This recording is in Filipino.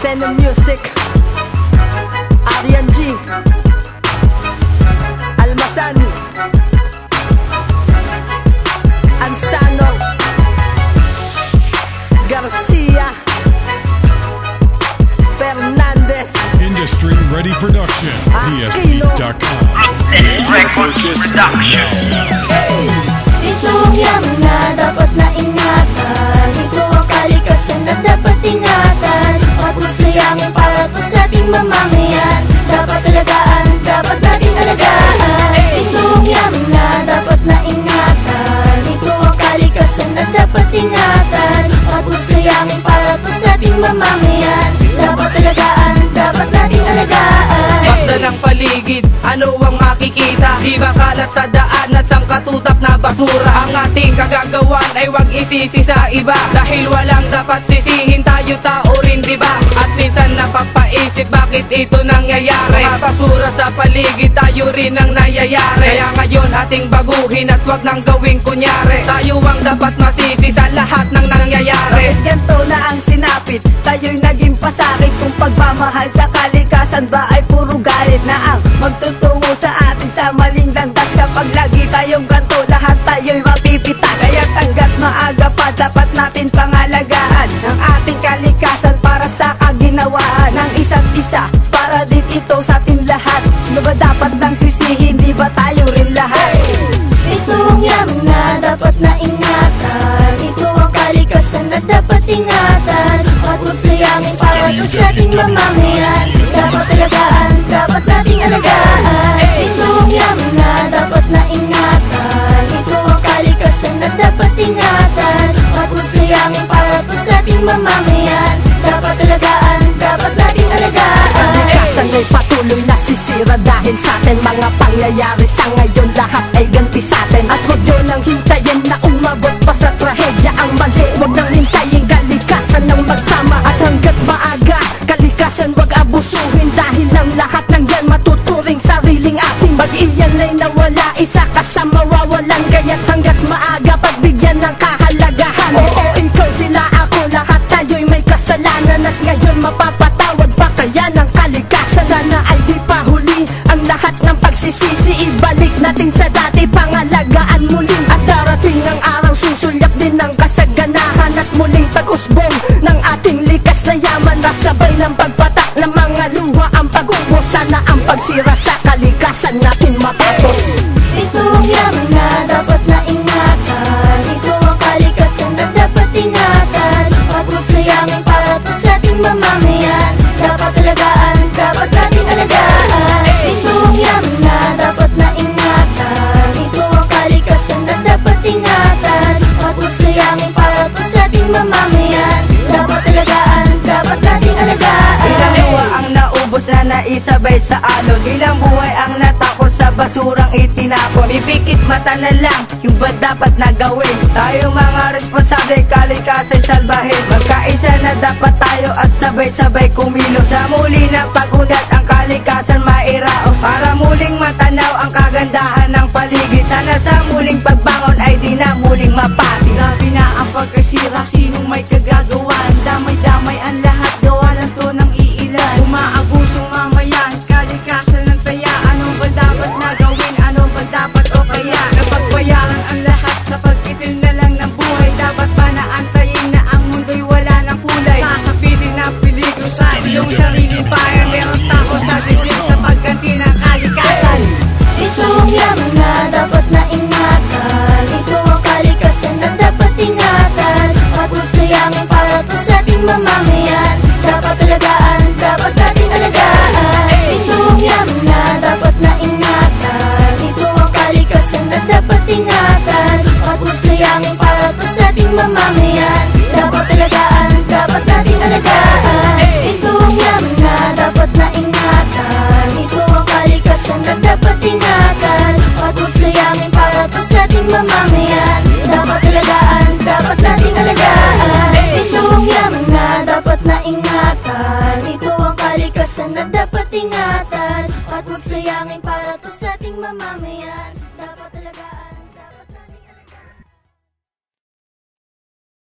Seno Music, Arian G, Almasan, Ansano, Garcia, Fernandez, Industry Ready Production, PSBeats.com. Purchase now. Ito ang yaman na dapat na ingatan. Ito ang kalikasan na dapat ingatan. At masayangin para to sa ating mamamayan. Dapat alagaan, dapat nating alagaan. Ito ang yaman na dapat na ingatan. Ito ang kalikasan na dapat ingatan. At masayangin para to sa ating mamamayan. Dapat alagaan, dapat nating alagaan. Basta ng paligid, ano ang makikita? Di ba kalat sa daan at sangkatutak na basura? Ang ating kagagawan ay wag isisi sa iba. Dahil walang dapat sisihin, tayo tao rin diba? At minsan napapaisip bakit ito nangyayari. Mga basura sa paligid, tayo rin ang nayayari. Kaya ngayon ating baguhin at wag nang gawing kunyari. Tayo ang dapat masisi sa lahat ng nangyayari. Bakit ganito na ang sinapit? Tayo'y naging pasakit. Kung pagmamahal sa kalikasan ba ay puro galit na ang magtutungo sa atin sa maling landas. Kapag lagi tayong ganito, lahat tayo'y mapipitas. Kaya hanggat maaga pa dapat natin pangalagaan ang ating kalikasan para sa kaginawaan ng isa't isa, para din ito sa ating lahat. Ano ba dapat nang sisihin? Di ba tayo rin lahat? Ito ang yaman na dapat na ingatan. Ito ang kalikasan na dapat ingatan. At masayangin para to sa ating mamamayan. Dapat alagaan, dapat nating alagaan. Ito ang yaman na dapat na ingatan. Ito ang kalikasan na dapat ingatan. At masayangin para to sa ating mamamayan. Dapat alagaan, dapat nating alagaan. Kalikasan ay patuloy na sisira dahil sa atin mga pangyayari sa ngayon, lahat ay ganti sa atin. At huwag nyo nang hintayin na umabot pa sa trahedya ang mali. Huwag nang hintayin kalikasan ng magtama. At hanggat maaga, kalikasan wag abusuhin. Dahil ang lahat ng yan matuturing sariling ating. Pag iyan ay nawala, isa ka sa mawawalan. Kaya't hanggat maaga pagbigyan ng kahalagahan. Oo, ikaw, sila, ako, lahat tayo'y may kasalanan. At ngayon mapapatawad pa kaya ng kalikasan. Sana ay di pa huli ang lahat ng pagsisisi. Ibalik natin sa dati, pangalagaan muling. At darating ang araw, susulyak din ng kasaganahan. At muling pag-usbong ng ating likas na yaman. Nasabay ng pagpatak ng mga luha ang pag-ubos. Sana ang pagsira sa kalikasan natin matapos. Ito ang yaman na dapat na ingatan. Ito ang kalikasan na dapat ingatan. At masayangin para to sa ating mamamayan. Dapat alagaan, dapat nating alagaan. Ito ang yaman na dapat na ingatan. Ito ang kalikasan na dapat ingatan. At masayangin para to sa ating mamamayan. Dapat alagaan, dapat nating alagaan. Ilang luha ang naubos na naisabay sa alon. Ilang buhay ang natapos sa basurang itinapon. Pipikit mata na lang, yung ba dapat na gawin? Tayo mga responsable, kalikasa'y salbahin. Magkaisa na dapat tayo at sabay-sabay kumilos. Sa muli na pagunat ang kalikasan mairaos. Para muling matanaw ang kagandahan ng paligid. Sana sa muling pagbangon ay di na muling mapati. Grabe na ang pagkasira, sinong may kagagawan? Damay-damay ang lahat, gawa lang to ng iilan. Umaabusong mamayan, kalikasan ng taya. Ano ba dapat na gawin? Ano ba dapat o kaya? Napagbayaran ang lahat sa pagkitil na lang ng buhay. Dapat ba na antayin na ang mundo'y wala ng kulay? Sasabitin na peligro sa iyong sariling bayan. Meron tao sa dibdib sa pagganti ng kalikasan. Ito ang yaman na dapat na ingatan. Ito ang kalikasan na dapat ingatan. At masayangin para to sa ating mamamayan. Dapat alagaan, dapat nating alagaan. Ito ang yaman na dapat na ingatan. Ito ang kalikasan na dapat ingatan. At masayangin para to sa ating mamamayan.